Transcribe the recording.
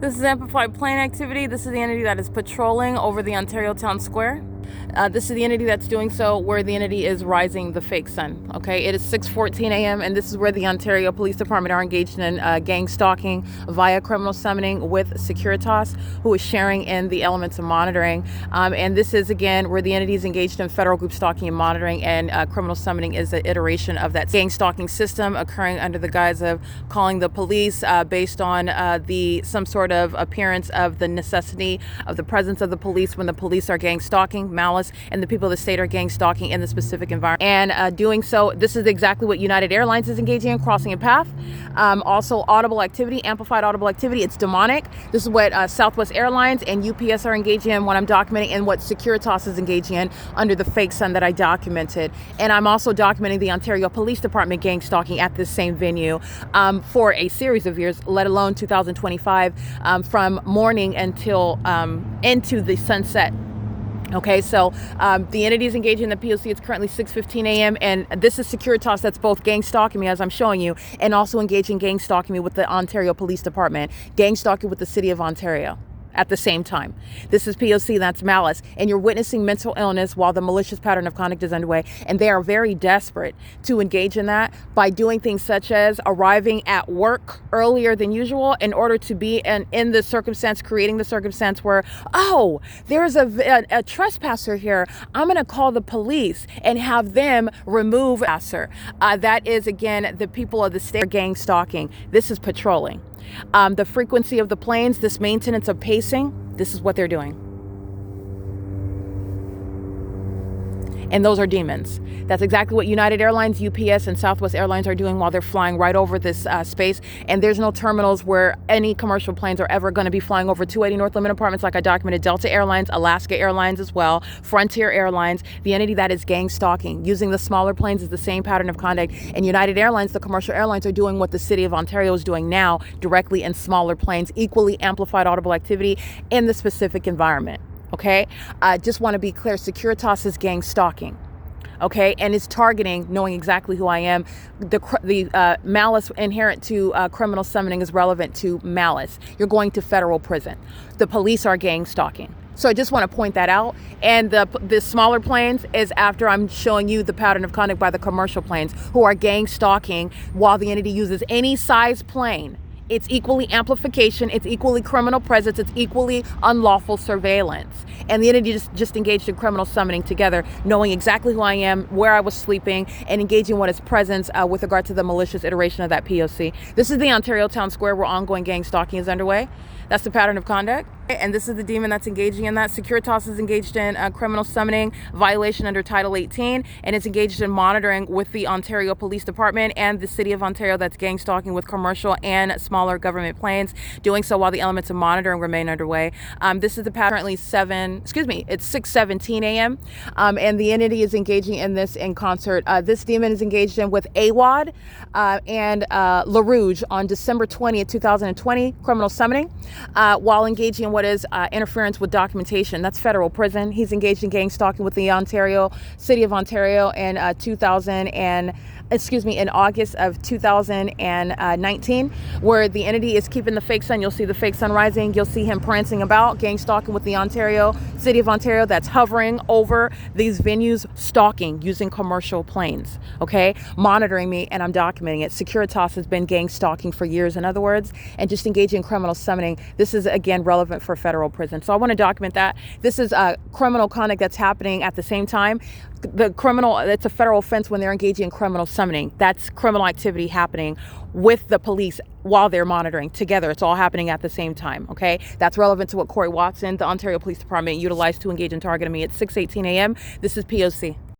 This is amplified plane activity. This is the entity that is patrolling over the Ontario Town Square. This is the entity that's doing so where the entity is rising the fake sun. Okay, it is 6:14 a.m. and this is where the Ontario Police Department are engaged in gang stalking via criminal summoning with SECURITAS, who is sharing in the elements of monitoring. And this is again where the entity is engaged in federal group stalking and monitoring, and criminal summoning is an iteration of that gang stalking system occurring under the guise of calling the police based on some sort of appearance of the necessity of the presence of the police when the police are gang stalking, malice, and the people of the state are gang stalking in the specific environment. And doing so, this is exactly what United Airlines is engaging in, crossing a path. Also audible activity, amplified audible activity. It's demonic. This is what Southwest Airlines and UPS are engaging in, what I'm documenting, and what SECURITAS is engaging in under the fake sun that I documented. And I'm also documenting the Ontario Police Department gang stalking at this same venue for a series of years, let alone 2025, from morning until into the sunset. Okay, so the entity is engaging in the P.O.C. It's currently 6:15 a.m. and this is SECURITAS that's both gang stalking me, as I'm showing you, and also engaging gang stalking me with the Ontario Police Department, gang stalking with the City of Ontario at the same time. This is P.O.C. that's malice, and you're witnessing mental illness while the malicious pattern of conduct is underway, and they are very desperate to engage in that by doing things such as arriving at work earlier than usual in order to be in the circumstance, creating the circumstance where, oh, there's a trespasser here, I'm going to call the police and have them remove a trespasser. That is, again, the people of the state are gang stalking. This is patrolling. The frequency of the planes, this maintenance of pacing, this is what they're doing. And those are demons. That's exactly what United Airlines, UPS, and Southwest Airlines are doing while they're flying right over this space. And there's no terminals where any commercial planes are ever going to be flying over 280 North Limit Apartments, like I documented. Delta Airlines, Alaska Airlines as well, Frontier Airlines, the entity that is gang stalking. Using the smaller planes is the same pattern of conduct. And United Airlines, the commercial airlines, are doing what the City of Ontario is doing now, directly in smaller planes, equally amplified audible activity in the specific environment. Okay, I just want to be clear, SECURITAS is gang stalking. Okay, and it's targeting, knowing exactly who I am. The malice inherent to criminal summoning is relevant to malice. You're going to federal prison. The police are gang stalking. So I just want to point that out. And the smaller planes is after I'm showing you the pattern of conduct by the commercial planes who are gang stalking while the entity uses any size plane. It's equally amplification, it's equally criminal presence, it's equally unlawful surveillance. And the entity just engaged in criminal summoning together, knowing exactly who I am, where I was sleeping, and engaging what is presence with regard to the malicious iteration of that P.O.C. This is the Ontario Town Square where ongoing gang stalking is underway. That's the pattern of conduct. And this is the demon that's engaging in that. SECURITAS is engaged in criminal summoning violation under Title 18, and it's engaged in monitoring with the Ontario Police Department and the City of Ontario that's gang stalking with commercial and smaller government planes, doing so while the elements of monitoring remain underway. This is the pattern currently it's 6:17 a.m. And the entity is engaging in this in concert. This demon is engaged in with AWOD and LaRouge on December 20th, 2020, criminal summoning, while engaging in what is interference with documentation. That's federal prison. He's engaged in gang stalking with the City of Ontario in in August of 2019, where the entity is keeping the fake sun. You'll see the fake sun rising. You'll see him prancing about, gang stalking with the City of Ontario that's hovering over these venues, stalking using commercial planes, okay? Monitoring me, and I'm documenting it. SECURITAS has been gang stalking for years, in other words, and just engaging in criminal summoning. This is, again, relevant for federal prison. So I want to document that. This is criminal conduct that's happening at the same time. It's a federal offense when they're engaging in criminal summoning. That's criminal activity happening with the police while they're monitoring together. It's all happening at the same time, okay? That's relevant to what Corey Watson, the Ontario Police Department, utilized to engage in targeting me at 6:18 a.m. This is P.O.C.